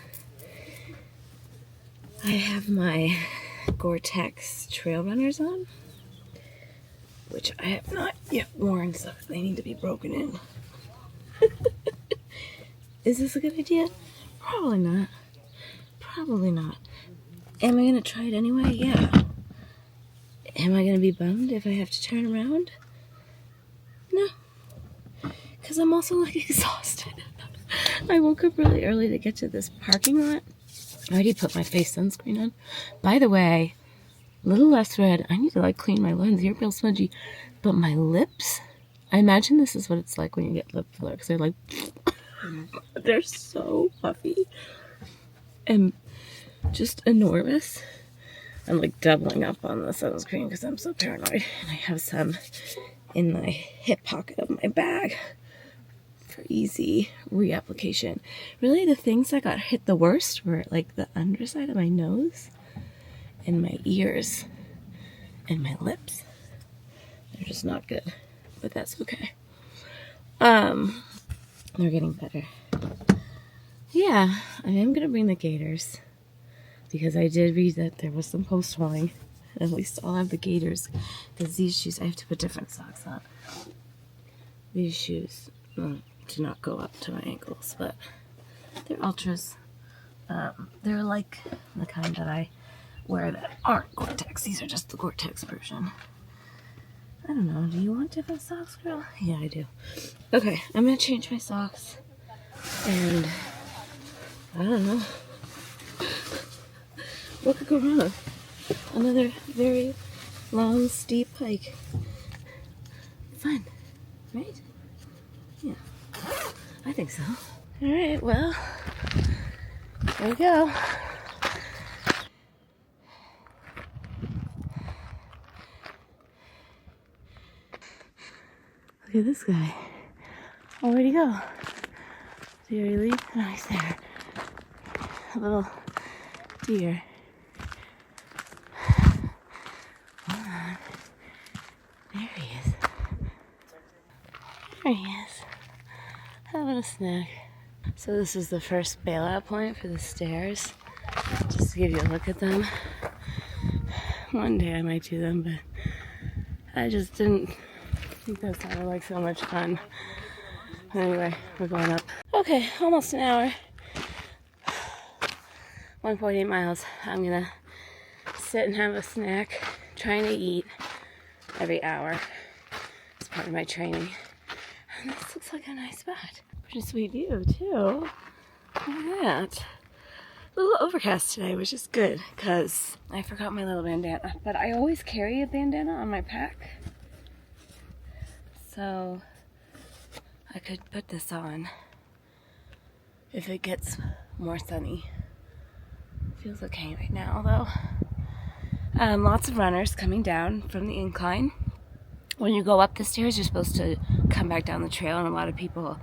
Speaker 3: I have my Gore-Tex trail runners on, which I have not yet worn, so they need to be broken in. Is this a good idea? Probably not. Probably not. Am I going to try it anyway? Yeah. Am I going to be bummed if I have to turn around? No. Because I'm also like exhausted. I woke up really early to get to this parking lot. I already put my face sunscreen on. By the way, a little less red. I need to like clean my lens. You're real smudgy. But my lips, I imagine this is what it's like when you get lip filler. Because they're like, they're so puffy. And just enormous. I'm like doubling up on the sunscreen because I'm so paranoid. And I have some in my hip pocket of my bag for easy reapplication. Really, the things that got hit the worst were like the underside of my nose and my ears and my lips. They're just not good, but that's okay. They're getting better. Yeah, I am gonna bring the gaiters because I did read that there was some post-hauling. At least I'll have the gaiters because these shoes, I have to put different socks on. These shoes do not go up to my ankles, but they're ultras. They're like the kind that I wear that aren't Gore-Tex. These are just the Gore-Tex version. I don't know. Do you want different socks, girl? Yeah, I do. Okay, I'm gonna change my socks. And I don't know. What could go wrong? Another very long, steep hike. Fun, right? Yeah, I think so. All right, well, here we go. Look at this guy. Oh, where'd he go? Did he leave? Oh, he's there. A little deer. Hold on. There he is. There he is. Having a snack. So this is the first bailout point for the stairs. Just to give you a look at them. One day I might do them, but I just didn't think that sounded like so much fun. Anyway, we're going up. Okay, almost an hour. 1.8 miles. I'm gonna sit and have a snack, trying to eat every hour. It's part of my training. And this looks like a nice spot. Pretty sweet view too. Look at that. A little overcast today, which is good because I forgot my little bandana. But I always carry a bandana on my pack, so I could put this on if it gets more sunny. Feels okay right now though. Lots of runners coming down from the incline. When you go up the stairs, you're supposed to come back down the trail, and a lot of people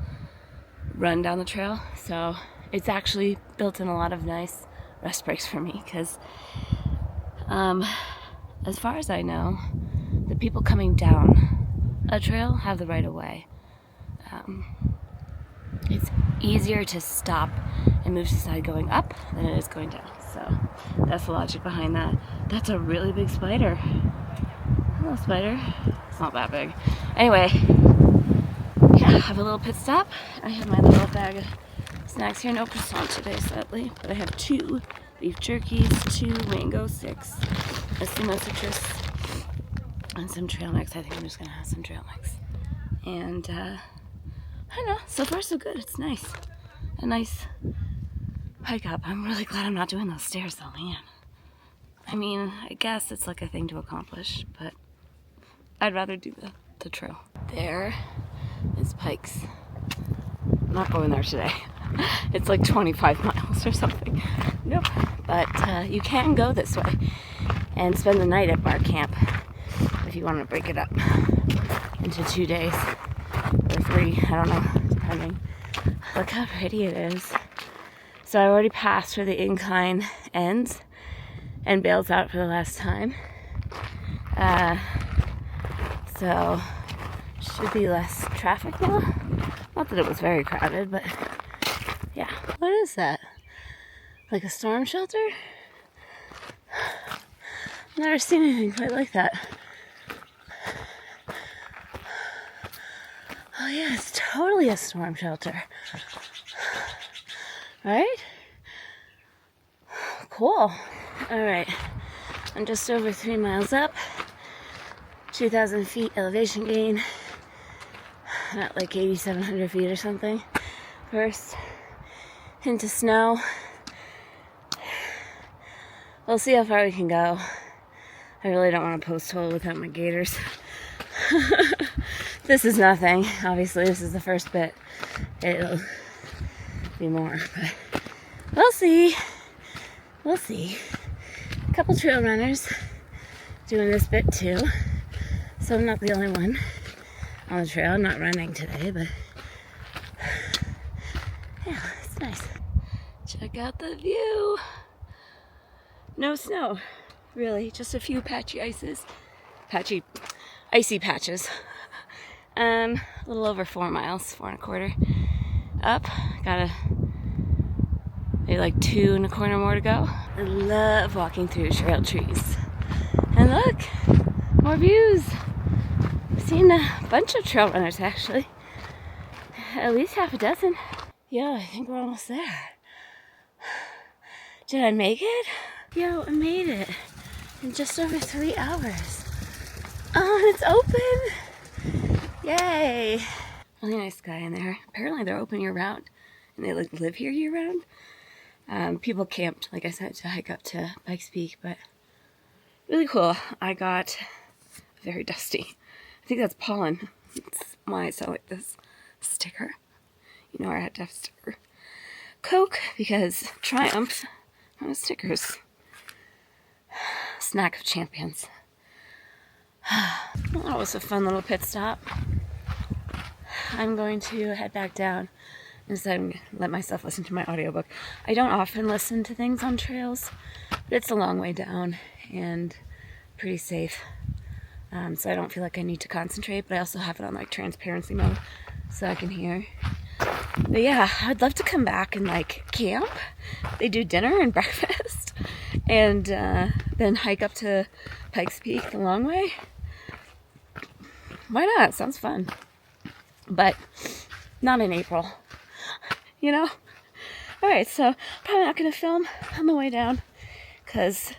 Speaker 3: run down the trail. So it's actually built in a lot of nice rest breaks for me because as far as I know, the people coming down a trail have the right of way. It's easier to stop and move to the side going up than it is going down. So that's the logic behind that. That's a really big spider. Hello, spider. It's not that big. Anyway, yeah, have a little pit stop. I have my little bag of snacks here. No croissant today, sadly, but I have 2 beef jerkies, 2 mango sticks, a sumo citrus, and some trail mix. I think I'm just gonna have some trail mix. And I don't know, so far so good. It's nice. A nice hike up. I'm really glad I'm not doing those stairs though, man. I mean, I guess it's like a thing to accomplish, but I'd rather do the trail. There is Pikes. I'm not going there today. It's like 25 miles or something. Nope. But you can go this way and spend the night at Barr camp if you want to break it up into 2 days or 3. I don't know, depending. Look how pretty it is. So I already passed where the incline ends and bails out for the last time. So should be less traffic now. Not that it was very crowded, but yeah. What is that? Like a storm shelter? I've never seen anything quite like that. Oh yeah, it's totally a storm shelter. Right? Cool. Alright. I'm just over 3 miles up. 2,000 feet elevation gain. At like 8,700 feet or something. First into snow. We'll see how far we can go. I really don't want to post hole without my gaiters. This is nothing. Obviously, this is the first bit. It'll be more, but we'll see. We'll see. A couple trail runners doing this bit too. So I'm not the only one on the trail. I'm not running today, but yeah, it's nice. Check out the view. No snow, really. Just a few patchy icy patches. A little over 4 miles, 4.25 up. Got maybe like 2.25 more to go. I love walking through trail trees. And look, more views. I've seen a bunch of trail runners actually. At least half a dozen. Yeah, I think we're almost there. Did I make it? Yo, I made it in just over 3 hours. Oh, and it's open! Yay! Really nice guy in there. Apparently they're open year-round, and they like live here year-round. People camped, like I said, to hike up to Pikes Peak, but really cool. I got very dusty. I think that's pollen. That's why I saw like this sticker. You know, I had to have a sticker. Coke, because Triumph has stickers. Snack of champions. Well, that was a fun little pit stop. I'm going to head back down and let myself listen to my audiobook. I don't often listen to things on trails, but it's a long way down and pretty safe. So I don't feel like I need to concentrate, but I also have it on like transparency mode so I can hear. But yeah, I'd love to come back and like camp. They do dinner and breakfast and then hike up to Pikes Peak the long way. Why not? Sounds fun. But not in April, you know? Alright, so probably not going to film on the way down because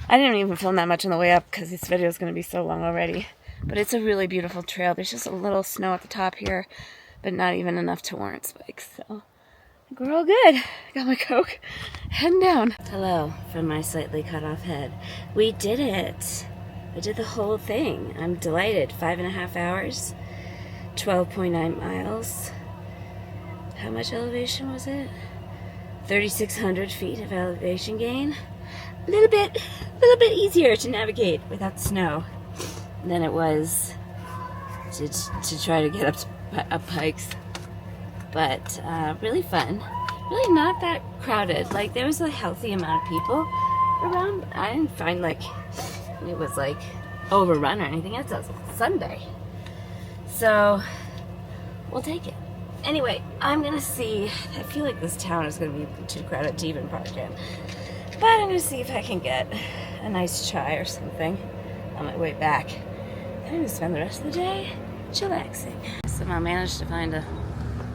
Speaker 3: I didn't even film that much on the way up because this video is going to be so long already. But it's a really beautiful trail. There's just a little snow at the top here, but not even enough to warrant spikes. So I think we're all good. I got my Coke. Heading down. Hello from my slightly cut off head. We did it. I did the whole thing. I'm delighted. 5.5 hours, 12.9 miles. How much elevation was it? 3,600 feet of elevation gain. A little bit easier to navigate without snow than it was to try to get up Pikes. But really fun. Really not that crowded. Like, there was a healthy amount of people around. I didn't find like it was like overrun or anything. It's a Sunday, so we'll take it. Anyway, I'm gonna see. I feel like this town is gonna be too crowded to even park in, but I'm gonna see if I can get a nice chai or something on my way back. I'm gonna spend the rest of the day chillaxing. Somehow managed to find a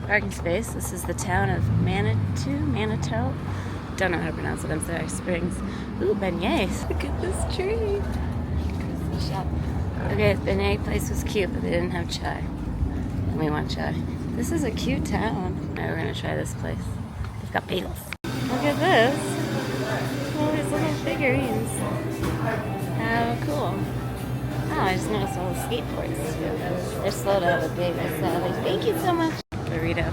Speaker 3: parking space. This is the town of Manitou. Don't know how to pronounce it. I'm sorry. Springs. Ooh, beignets. Look at this tree. Christmas shop. Okay, the beignet place was cute, but they didn't have chai. And we want chai. This is a cute town. Now we're gonna try this place. They've got bagels. Look at this. All these little figurines. How cool. Oh, I just noticed all the skateboards too. They're slow to have a big salad. Thank you so much. Burrito.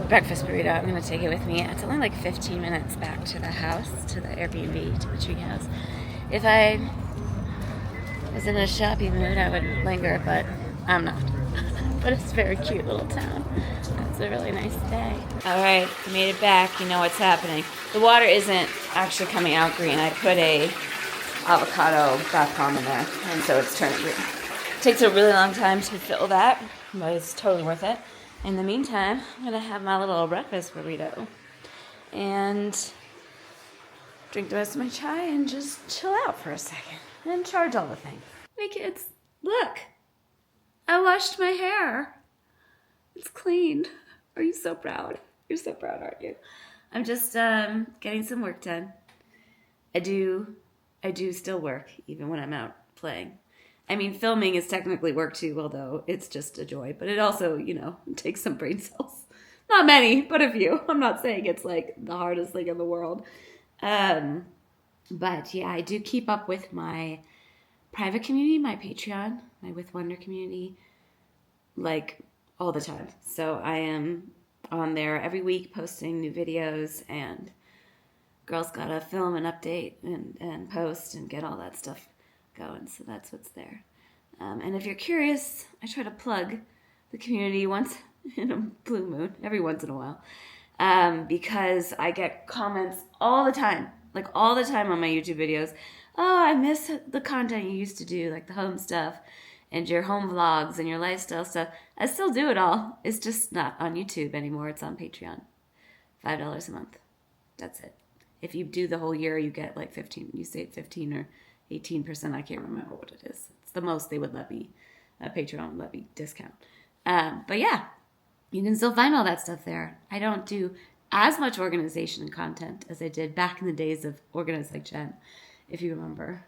Speaker 3: Breakfast burrito. I'm gonna take it with me. It's only like 15 minutes back to the house, to the Airbnb, to the tree house. If I was in a shopping mood, I would linger, but I'm not. But it's a very cute little town. It's a really nice day. All right, I made it back. You know what's happening. The water isn't actually coming out green. I put a avocado bath bomb in there, and so it's turning green. It takes a really long time to fill that, but it's totally worth it. In the meantime, I'm gonna have my little breakfast burrito and drink the rest of my chai and just chill out for a second and charge all the things. Hey kids, look! I washed my hair. It's clean. Are you so proud? You're so proud, aren't you? I'm just getting some work done. I do still work even when I'm out playing. I mean, filming is technically work too, although it's just a joy. But it also, you know, takes some brain cells. Not many, but a few. I'm not saying it's like the hardest thing in the world. But yeah, I do keep up with my private community, my Patreon, my With Wonder community, like all the time. So I am on there every week posting new videos, and girls gotta film and update and post and get all that stuff going. So that's what's there. And if you're curious, I try to plug the community once in a blue moon, every once in a while, because I get comments all the time, like all the time on my YouTube videos. Oh, I miss the content you used to do, like the home stuff and your home vlogs and your lifestyle stuff. I still do it all. It's just not on YouTube anymore. It's on Patreon. $5 a month. That's it. If you do the whole year, you get like 15 or 18%. I can't remember what it is. It's the most they would let me, Patreon would let me discount. But yeah, you can still find all that stuff there. I don't do as much organization and content as I did back in the days of Organize Like Jen, if you remember.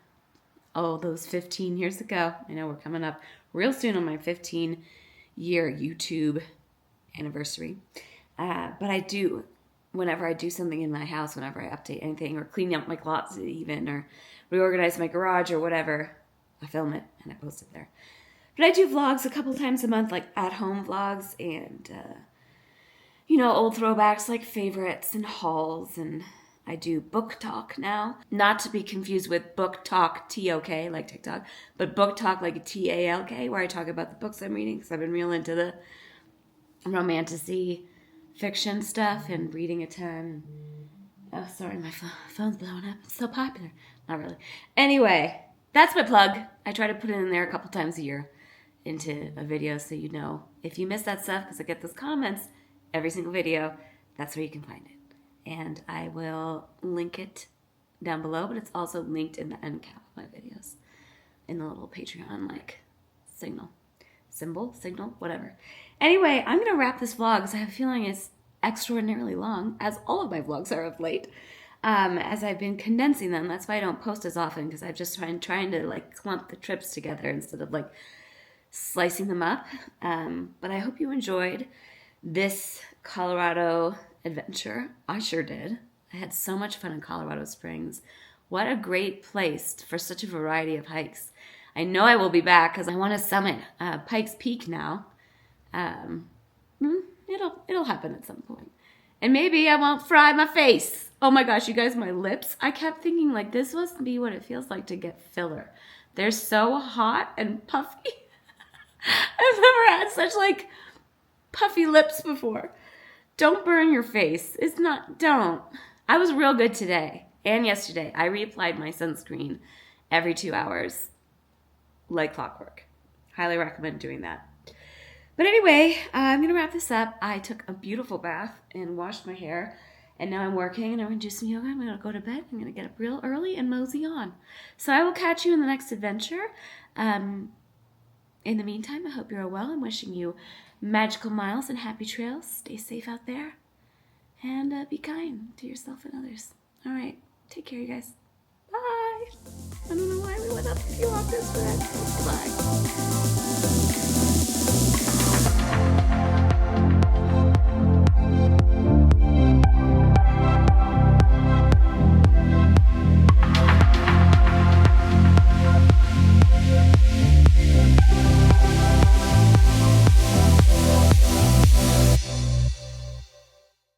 Speaker 3: Oh, those 15 years ago. I know we're coming up real soon on my 15-year YouTube anniversary. But I do, whenever I do something in my house, whenever I update anything or clean up my closet even, or reorganize my garage or whatever, I film it and I post it there. But I do vlogs a couple times a month, like at-home vlogs and, old throwbacks like favorites and hauls. And I do book talk now. Not to be confused with book talk, T-O-K, like TikTok, but book talk like T-A-L-K, where I talk about the books I'm reading, because I've been real into the romantasy fiction stuff and reading a ton. Oh, sorry, my phone's blowing up. It's so popular. Not really. Anyway, that's my plug. I try to put it in there a couple times a year into a video so you know. If you miss that stuff, because I get those comments every single video, that's where you can find it. And I will link it down below, but it's also linked in the end cap of my videos in the little Patreon, like, signal, whatever. Anyway, I'm going to wrap this vlog because I have a feeling it's extraordinarily long, as all of my vlogs are of late. as I've been condensing them. That's why I don't post as often, because I've just trying to like clump the trips together instead of like slicing them up. But I hope you enjoyed this Colorado adventure. I sure did. I had so much fun in Colorado Springs. What a great place for such a variety of hikes. I know I will be back because I want to summit Pikes Peak now. It'll happen at some point. And maybe I won't fry my face. Oh my gosh, you guys, my lips. I kept thinking like this must be what it feels like to get filler. They're so hot and puffy. I've never had such like puffy lips before. Don't burn your face. Don't. I was real good today and yesterday. I reapplied my sunscreen every 2 hours like clockwork. Highly recommend doing that. But anyway, I'm going to wrap this up. I took a beautiful bath and washed my hair. And now I'm working and I'm going to do some yoga. I'm going to go to bed. I'm going to get up real early and mosey on. So I will catch you in the next adventure. In the meantime, I hope you're well. I'm wishing you magical miles and happy trails. Stay safe out there. And be kind to yourself and others. All right. Take care, you guys. Bye. I don't know why we went up a few hours for that. Bye.